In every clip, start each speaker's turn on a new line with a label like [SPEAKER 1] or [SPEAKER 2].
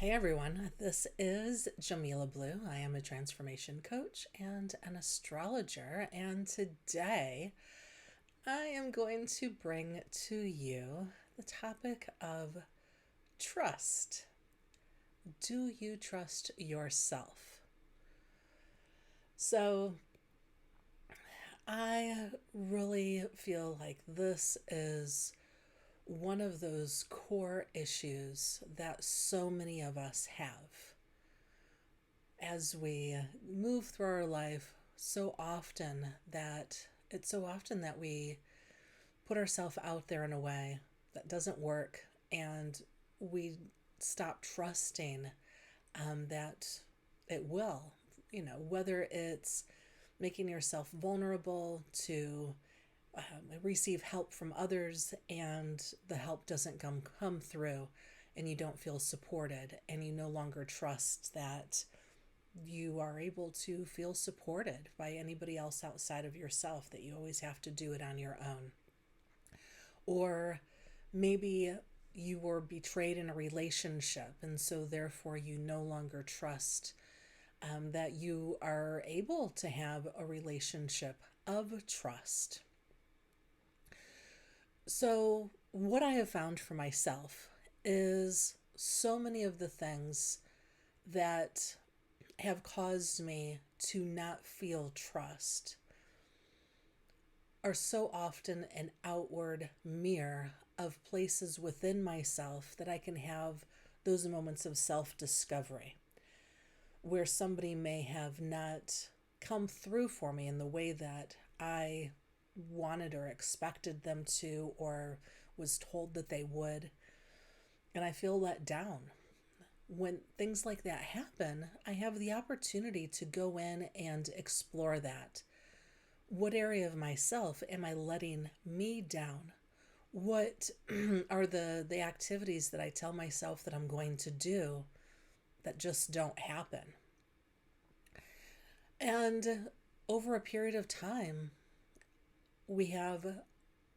[SPEAKER 1] Hey everyone, this is Jamila Blue. I am a transformation coach and an astrologer, and today I am going to bring to you the topic of trust. Do you trust yourself? So, I really feel like this is one of those core issues that so many of us have as we move through our life. So often that we put ourselves out there in a way that doesn't work, and we stop trusting that it will, whether it's making yourself vulnerable to receive help from others, and the help doesn't come through, and you don't feel supported, and you no longer trust that you are able to feel supported by anybody else outside of yourself, that you always have to do it on your own. Or maybe you were betrayed in a relationship, and so therefore you no longer trust that you are able to have a relationship of trust. So, what I have found for myself is so many of the things that have caused me to not feel trust are so often an outward mirror of places within myself that I can have those moments of self discovery where somebody may have not come through for me in the way that I wanted or expected them to, or was told that they would. And I feel let down. When things like that happen, I have the opportunity to go in and explore that. What area of myself am I letting me down? What are the activities that I tell myself that I'm going to do that just don't happen? And over a period of time, we have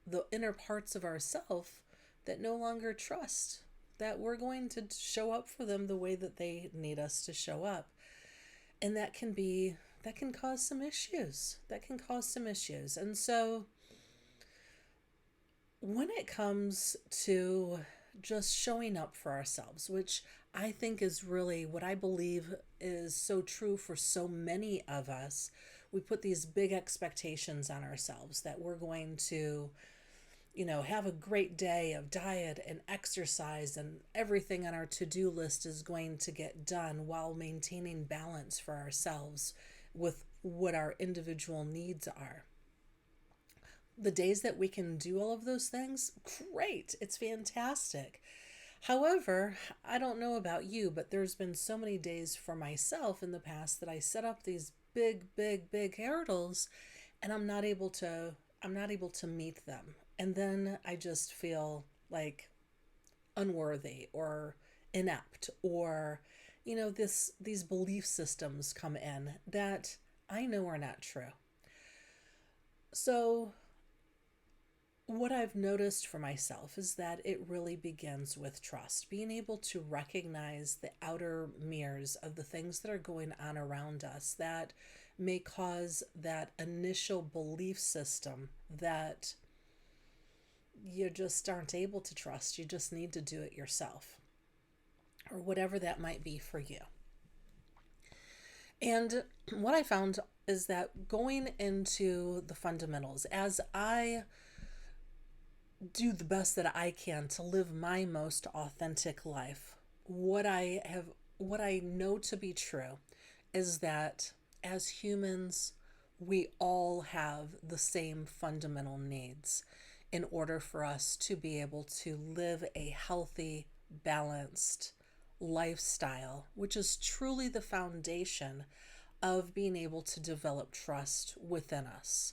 [SPEAKER 1] the inner parts of ourself that no longer trust that we're going to show up for them the way that they need us to show up. And that can cause some issues. And so when it comes to just showing up for ourselves, which I think is really what I believe is so true for so many of us, we put these big expectations on ourselves that we're going to, have a great day of diet and exercise, and everything on our to-do list is going to get done while maintaining balance for ourselves with what our individual needs are. The days that we can do all of those things, great, it's fantastic. However, I don't know about you, but there's been so many days for myself in the past that I set up these big hurdles, and I'm not able to meet them. And then I just feel like unworthy or inept, or these belief systems come in that I know are not true. So what I've noticed for myself is that it really begins with trust, being able to recognize the outer mirrors of the things that are going on around us that may cause that initial belief system that you just aren't able to trust. You just need to do it yourself, or whatever that might be for you. And what I found is that going into the fundamentals, as I do the best that I can to live my most authentic life, what I know to be true is that as humans, we all have the same fundamental needs in order for us to be able to live a healthy, balanced lifestyle, which is truly the foundation of being able to develop trust within us.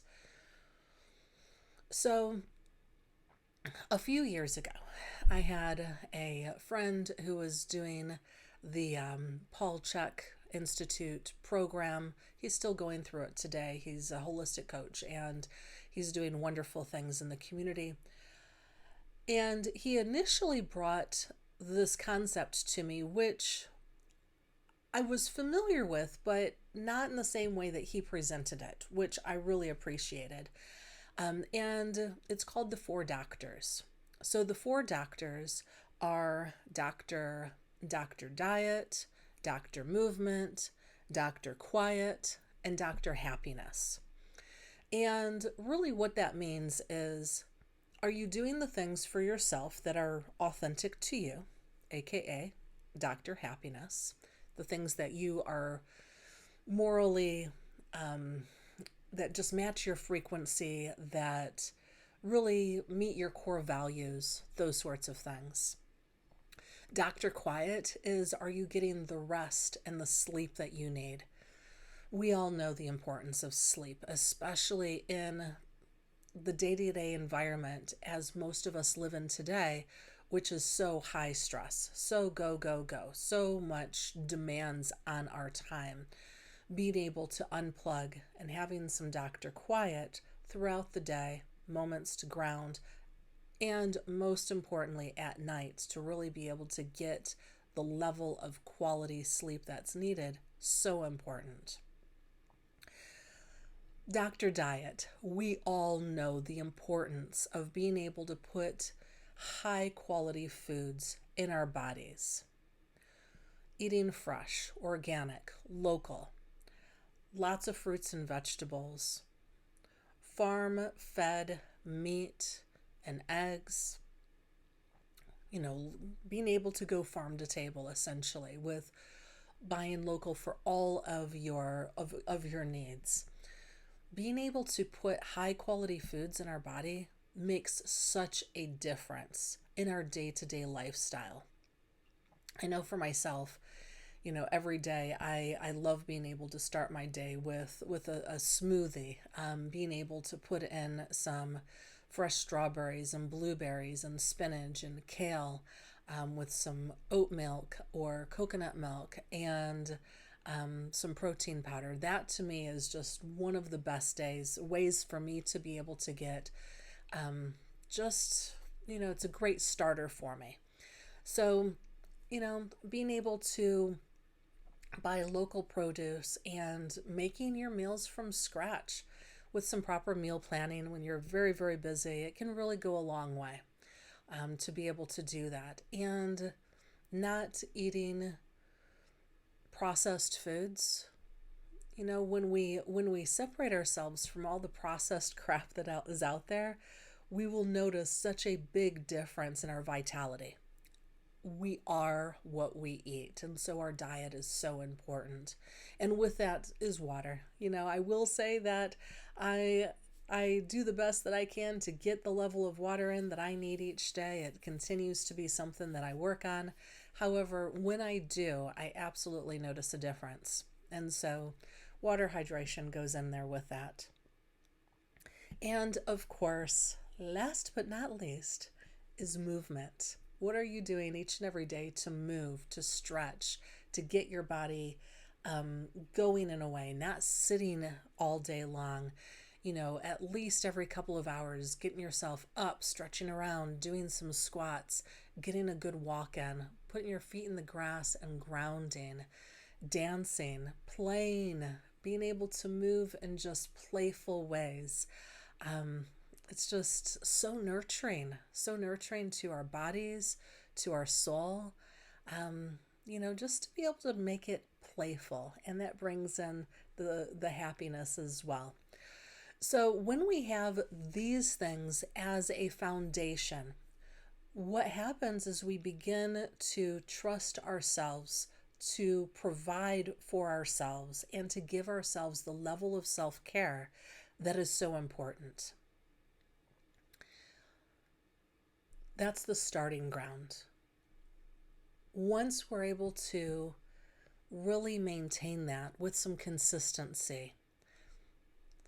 [SPEAKER 1] So, a few years ago, I had a friend who was doing the Paul Chek Institute program. He's still going through it today. He's a holistic coach, and he's doing wonderful things in the community. And he initially brought this concept to me, which I was familiar with, but not in the same way that he presented it, which I really appreciated. And it's called the Four Doctors. So the Four Doctors are Dr. Diet, Dr. Movement, Dr. Quiet, and Dr. Happiness. And really, what that means is, are you doing the things for yourself that are authentic to you, aka Dr. Happiness, the things that you are morally, that just match your frequency, that really meet your core values, those sorts of things. Dr. Quiet is, are you getting the rest and the sleep that you need? We all know the importance of sleep, especially in the day-to-day environment as most of us live in today, which is so high stress, so go, go, go, so much demands on our time. Being able to unplug and having some Dr. Quiet throughout the day, moments to ground, and most importantly at night to really be able to get the level of quality sleep that's needed, so important. Dr. Diet, we all know the importance of being able to put high quality foods in our bodies. Eating fresh, organic, local, lots of fruits and vegetables, farm fed meat and eggs, being able to go farm to table essentially with buying local for all of your needs. Being able to put high quality foods in our body makes such a difference in our day-to-day lifestyle. I know for myself, every day I love being able to start my day with a smoothie, being able to put in some fresh strawberries and blueberries and spinach and kale, with some oat milk or coconut milk and some protein powder. That to me is just one of the best ways for me to be able to get it's a great starter for me. So, being able to buy local produce and making your meals from scratch with some proper meal planning when you're very, very busy, it can really go a long way, to be able to do that. And not eating processed foods. When we separate ourselves from all the processed crap that is out there, we will notice such a big difference in our vitality. We are what we eat, and so our diet is so important. And with that is water. I will say that I do the best that I can to get the level of water in that I need each day. It continues to be something that I work on. However, when I do, I absolutely notice a difference. And so water hydration goes in there with that. And of course, last but not least, is movement. What are you doing each and every day to move, to stretch, to get your body going in a way, not sitting all day long? At least every couple of hours, getting yourself up, stretching around, doing some squats, getting a good walk in, putting your feet in the grass and grounding, dancing, playing, being able to move in just playful ways. It's just so nurturing to our bodies, to our soul, just to be able to make it playful. And that brings in the happiness as well. So when we have these things as a foundation, what happens is we begin to trust ourselves, to provide for ourselves, and to give ourselves the level of self-care that is so important. That's the starting ground. Once we're able to really maintain that with some consistency,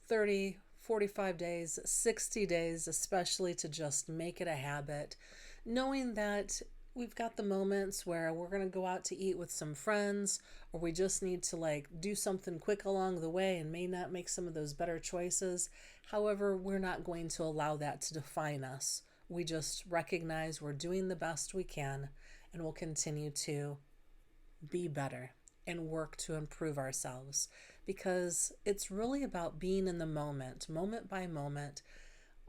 [SPEAKER 1] 30, 45 days, 60 days, especially to just make it a habit, knowing that we've got the moments where we're going to go out to eat with some friends, or we just need to do something quick along the way and may not make some of those better choices. However, we're not going to allow that to define us. We just recognize we're doing the best we can and we'll continue to be better and work to improve ourselves, because it's really about being in the moment, moment by moment,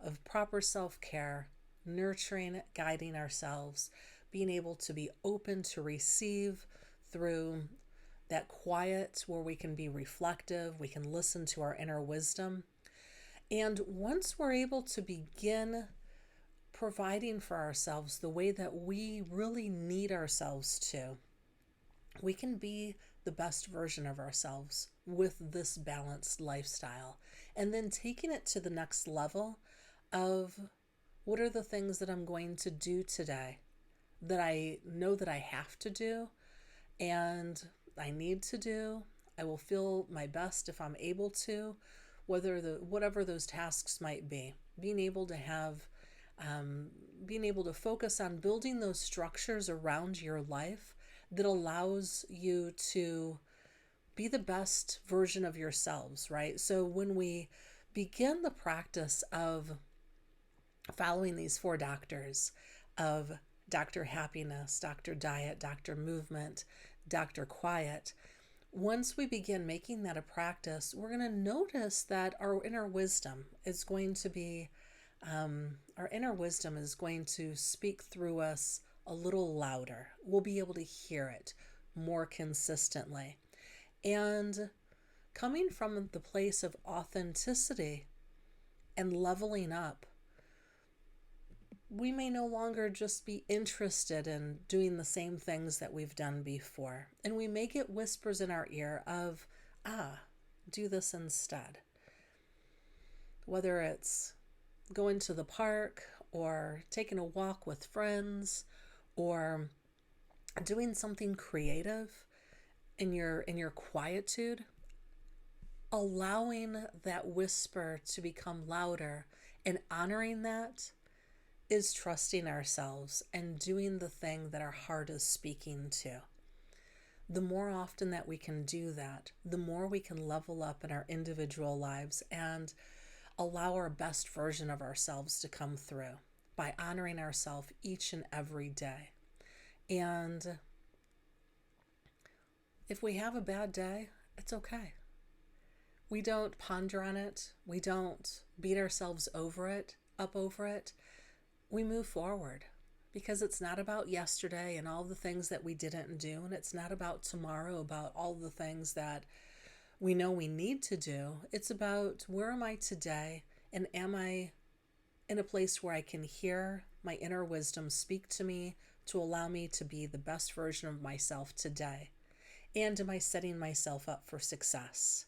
[SPEAKER 1] of proper self-care, nurturing, guiding ourselves, being able to be open to receive through that quiet where we can be reflective, we can listen to our inner wisdom. And once we're able to begin providing for ourselves the way that we really need ourselves to, we can be the best version of ourselves with this balanced lifestyle. And then taking it to the next level of, what are the things that I'm going to do today that I know that I have to do and I need to do? I will feel my best if I'm able to, whatever those tasks might be. Being able to have, being able to focus on building those structures around your life that allows you to be the best version of yourselves, right? So when we begin the practice of following these 4 doctors of Dr. Happiness, Dr. Diet, Dr. Movement, Dr. Quiet, once we begin making that a practice, we're going to notice that our inner wisdom is going to be, our inner wisdom is going to speak through us a little louder. We'll be able to hear it more consistently. And coming from the place of authenticity and leveling up, we may no longer just be interested in doing the same things that we've done before. And we may get whispers in our ear of, do this instead. Whether it's going to the park or taking a walk with friends or doing something creative in your quietude, allowing that whisper to become louder and honoring that is trusting ourselves and doing the thing that our heart is speaking to. The more often that we can do that, the more we can level up in our individual lives and allow our best version of ourselves to come through by honoring ourselves each and every day. And if we have a bad day, it's okay. We don't ponder on it. We don't beat ourselves over it. We move forward, because it's not about yesterday and all the things that we didn't do. And it's not about tomorrow, about all the things that we know we need to do. It's about, where am I today? And am I in a place where I can hear my inner wisdom speak to me to allow me to be the best version of myself today? And am I setting myself up for success?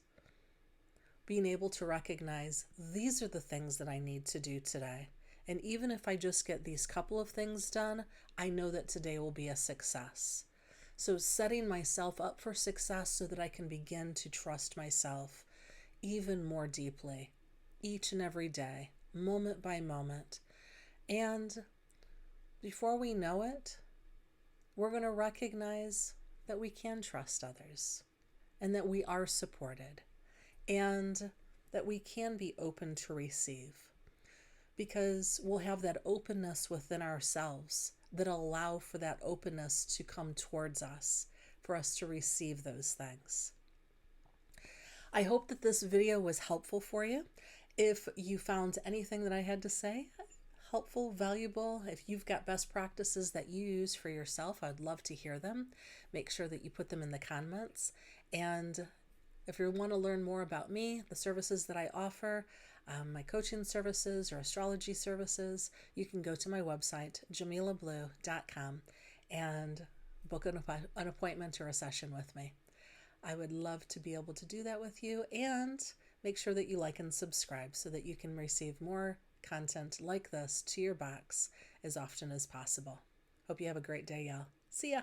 [SPEAKER 1] Being able to recognize, these are the things that I need to do today. And even if I just get these couple of things done, I know that today will be a success. So setting myself up for success so that I can begin to trust myself even more deeply each and every day, moment by moment. And before we know it, we're going to recognize that we can trust others and that we are supported and that we can be open to receive, because we'll have that openness within ourselves that allow for that openness to come towards us, for us to receive those things. I hope that this video was helpful for you. If you found anything that I had to say helpful, valuable, if you've got best practices that you use for yourself, I'd love to hear them. Make sure that you put them in the comments. And if you want to learn more about me, the services that I offer, my coaching services or astrology services, you can go to my website, JamilaBlue.com, and book an appointment or a session with me. I would love to be able to do that with you, and make sure that you like and subscribe so that you can receive more content like this to your box as often as possible. Hope you have a great day, y'all. See ya.